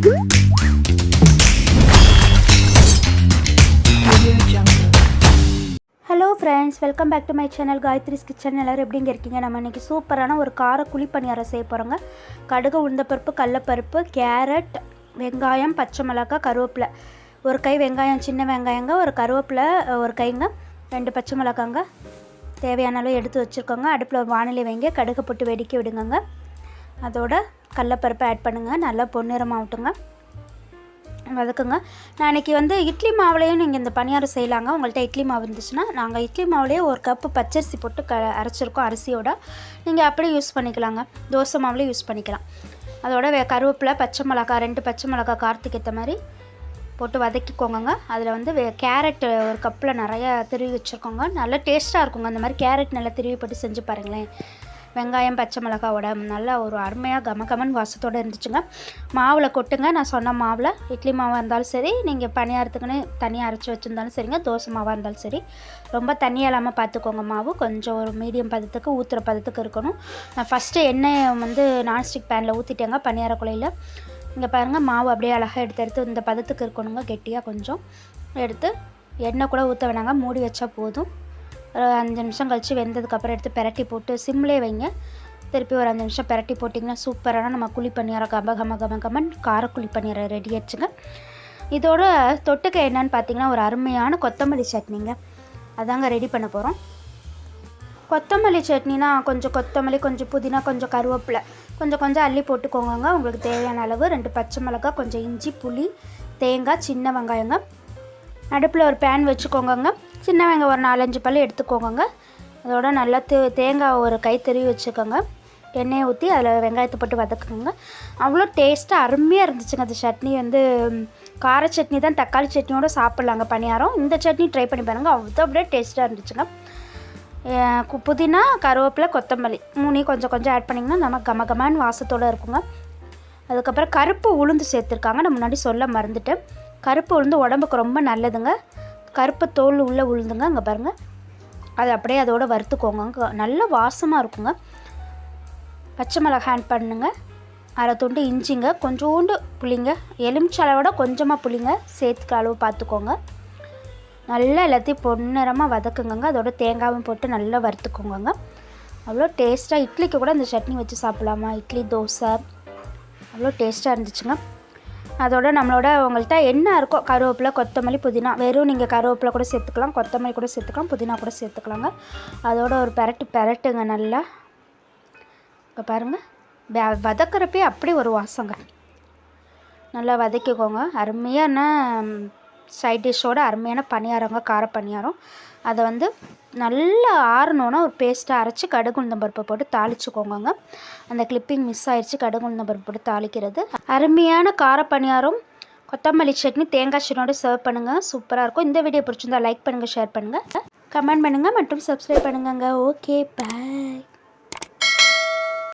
Hello friends, welcome back to my channel Gayathri's kitchen. எல்லோரும் எப்படிங்க இருக்கீங்க? நம்ம இன்றைக்கி சூப்பரான ஒரு கார குழிப்பணியாரம் செய்ய போகிறோங்க. கடுகு, உளுந்தப்பருப்பு, கடலப்பருப்பு, கேரட், வெங்காயம், பச்சை மிளகாய், கருவேப்பிலை, ஒரு கை வெங்காயம், சின்ன வெங்காயங்க, ஒரு கருவேப்பிலை ஒரு கைங்க, 2 பச்சை மிளகாங்க, தேவையான அளவு எடுத்து வச்சுருக்கோங்க. அடுப்பில் வானிலை வைங்க, கடுகு போட்டு வெடிக்க விடுங்க. அதோட கடலப்பருப்பை ஆட் பண்ணுங்கள், நல்லா பொன்னிறமாகட்டுங்க, வதக்குங்க. நான் இன்றைக்கி இட்லி மாவுலேயும் நீங்கள் இந்த பணியாரம் செய்யலாங்க. உங்கள்கிட்ட இட்லி மாவு இருந்துச்சுன்னா, நாங்கள் இட்லி மாவுலேயே ஒரு கப்பு பச்சரிசி போட்டு அரைச்சிருக்கோம் அரிசியோட. நீங்கள் அப்படியே யூஸ் பண்ணிக்கலாங்க, தோசை மாவுலேயே யூஸ் பண்ணிக்கலாம். அதோட கருவேப்பிலை, பச்சை மிளகாய், 2 பச்சை மிளகாய் காரத்துக்கு ஏற்ற மாதிரி போட்டு வதக்கிக்கோங்க. அதில் கேரட் ஒரு கப்பில் நிறையா திருவி வச்சுருக்கோங்க. நல்லா டேஸ்ட்டாக இருக்குங்க. அந்த மாதிரி கேரட் நல்லா திருவி போட்டு செஞ்சு பாருங்களேன். வெங்காயம், பச்சை மிளகாவோட நல்லா ஒரு அருமையாக கமகமன் வாசத்தோடு இருந்துச்சுங்க. மாவில் கொட்டுங்க. நான் சொன்ன மாவில் இட்லி மாவாக இருந்தாலும் சரி, நீங்கள் பணியாரத்துக்குன்னு தனியாக அரைச்சி வச்சுருந்தாலும் சரிங்க, தோசை மாவாக இருந்தாலும் சரி, ரொம்ப தண்ணியாக இல்லாமல் பார்த்துக்கோங்க. மாவு கொஞ்சம் ஒரு மீடியம் பதத்துக்கு, ஊற்றுற பதத்துக்கு இருக்கணும். நான் ஃபஸ்ட்டு எண்ணெயை நான்ஸ்டிக் பேனில் ஊற்றிட்டேங்க பணியார குழையில். இங்கே பாருங்கள், மாவு அப்படியே அழகாக எடுத்து இந்த பதத்துக்கு இருக்கணுங்க. கெட்டியாக கொஞ்சம் எடுத்து எண்ணெய் கூட ஊற்ற வேணாங்க, மூடி வச்சா போதும். ஒரு 5 நிமிஷம் கழித்து வெந்ததுக்கப்புறம் எடுத்து பெரட்டி போட்டு சிம்லே வைங்க. திருப்பி ஒரு 5 நிமிஷம் பெரட்டி போட்டிங்கன்னா சூப்பரான நம்ம குழிப்பணியாரம் கமகமன் கார குழிப்பணியாரம் ரெடி ஆயிடுச்சுங்க. இதோட தொட்டுக்க என்னன்னு பார்த்தீங்கன்னா, ஒரு அருமையான கொத்தமல்லி சட்னிங்க. அதாங்க ரெடி பண்ண போகிறோம். கொத்தமல்லி சட்னினா கொஞ்சம் கொத்தமல்லி, கொஞ்சம் புதினா, கொஞ்சம் கருவேப்பிலை, கொஞ்சம் அள்ளி போட்டுக்கோங்க. உங்களுக்கு தேவையான அளவு 2 பச்சை மிளகாய், கொஞ்சம் இஞ்சி, புளி, தேங்காய், சின்ன வெங்காயங்க. அடுப்பில் ஒரு பேன் வச்சுக்கோங்க. சின்ன வெங்காயம் ஒரு 4-5 பல் எடுத்துக்கோங்க. அதோட நல்லா தேங்காய் ஒரு கை திருவி வச்சுக்கோங்க. எண்ணெயை ஊற்றி அதில் வெங்காயத்தை போட்டு வதக்குங்க. அவ்வளோ டேஸ்ட்டாக அருமையாக இருந்துச்சுங்க. அந்த சட்னி கார சட்னி தான், தக்காளி சட்னியோடு சாப்பிட்லாங்க பணியாரம். இந்த சட்னி ட்ரை பண்ணி பாருங்கள், அவ்வளோ அப்படியே டேஸ்ட்டாக இருந்துச்சுங்க. புதினா, கருவேப்பிலை, கொத்தமல்லி 3 கொஞ்சம் ஆட் பண்ணிங்கன்னா நம்ம கமகமான வாசத்தோடு இருக்குங்க. அதுக்கப்புறம் கருப்பு உளுந்து சேர்த்துருக்காங்க. நான் முன்னாடி சொல்ல மறந்துட்டேன். கருப்பு உளுந்து உடம்புக்கு ரொம்ப நல்லதுங்க. கருப்பு தோல் உள்ளே உளுந்துங்க. அங்கே பாருங்கள், அது அப்படியே அதோடு வறுத்துக்கோங்க. நல்ல வாசமாக இருக்குங்க. பச்சை மிளகாய் ஆட் பண்ணுங்க. அரை துண்டு இஞ்சிங்க, கொஞ்சோண்டு புளிங்க, எலுமிச்சளவோட கொஞ்சமாக புளிங்க சேர்த்துக்க அளவு பார்த்துக்கோங்க. நல்லா எல்லாத்தையும் பொன்னிறமாக வதக்குங்க. அதோட தேங்காயும் போட்டு நல்லா வறுத்துக்கோங்க. அவ்வளோ டேஸ்ட்டாக இட்லிக்கு கூட இந்த சட்னி வச்சு சாப்பிட்லாமா, இட்லி, தோசை, அவ்வளோ டேஸ்ட்டாக இருந்துச்சுங்க. அதோட நம்மளோட உங்கள்கிட்ட என்ன இருக்கோ, கருவேப்பிலை, கொத்தமல்லி, புதினா, வெறும் நீங்கள் கருவேப்பிலை கூட சேர்த்துக்கலாம், கொத்தமல்லி கூட சேர்த்துக்கலாம், புதினா கூட சேர்த்துக்கலாங்க. அதோட ஒரு பெரட்டுங்க நல்லா. இப்போ பாருங்கள், வதக்கிறப்பே அப்படி ஒரு வாசங்க. நல்லா வதக்கிக்கோங்க. அருமையான சைட் டிஷ்ஷோட அருமையான பணியாரங்க, கார பணியாரம். அதை நல்லா ஆறணுன்னா ஒரு பேஸ்ட்டாக அரைச்சி கடுகு, உளுந்தம்பருப்பை போட்டு தாளிச்சுக்கோங்க. அந்த கிளிப்பிங் மிஸ் ஆயிடுச்சு, கடுகு, உளுந்தம்பருப்பு போட்டு தாளிக்கிறது. அருமையான கார பணியாரம், கொத்தமல்லி சட்னி, தேங்காய் சட்னியோடு சர்வ் பண்ணுங்கள். சூப்பராக இருக்கும். இந்த வீடியோ பிடிச்சிருந்தா லைக் பண்ணுங்கள், ஷேர் பண்ணுங்கள், கமெண்ட் பண்ணுங்கள் மற்றும் சப்ஸ்கிரைப் பண்ணுங்க. ஓகே, பாய்.